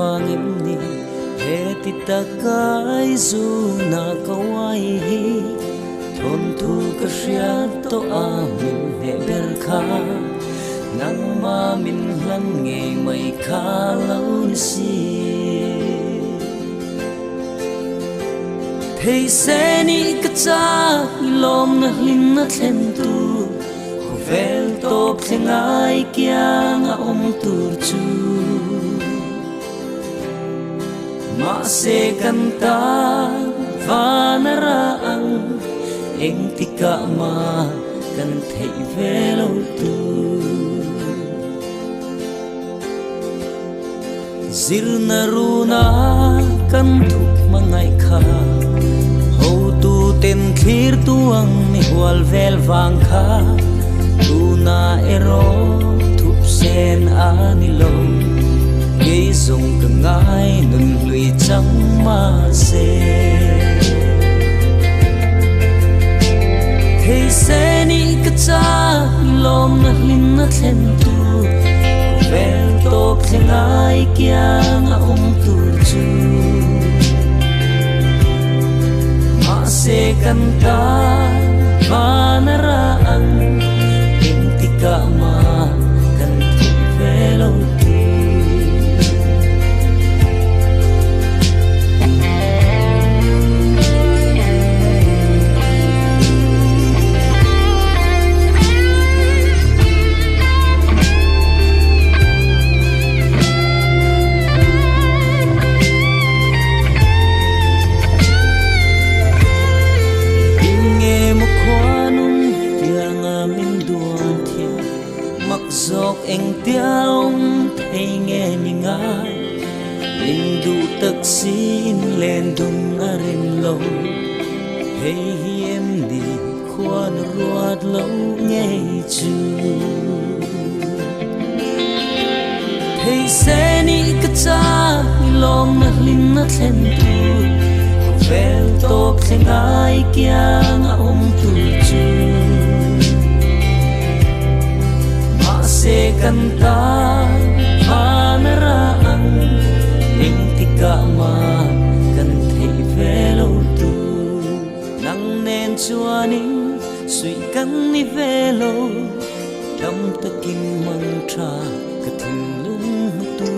vang em ni he ti ta kai zu na kawai hi thon thu ka ria to a min ne ber kha nang ma min hlan nge mai kha lo ni si thei se ni ka cha lom na hlin na thlen tu vel top thengai kya nga tur chu ma se kanta vanara ang eng tika ma kan thei velo tu zirna runa kan thuk mangai kha ho tu ten thir tu ang ni wal vel wang kha tu na ero thup sen anilo gei zong ka ngai nun lui chang ma se thei se ni ka cha lom na hlin na thlen tu vel top thengai kya nga tur chu ma se kanta vanara ang eng tika ma kan thei velo tu dọc anh tiếng thấy nghe như ngài linh đủ tắc xin lên đông arin lâu hey em đi khoan ruột lâu nghe chu hey sẽ ni cả cha lom na linh na thlen tu vel top theng ai kia nga tu chu se kanta vanara ang eng tika ma kan thei velo tu nang nen chuanin sui kan ni velo dam takin mantra ka thin lung tu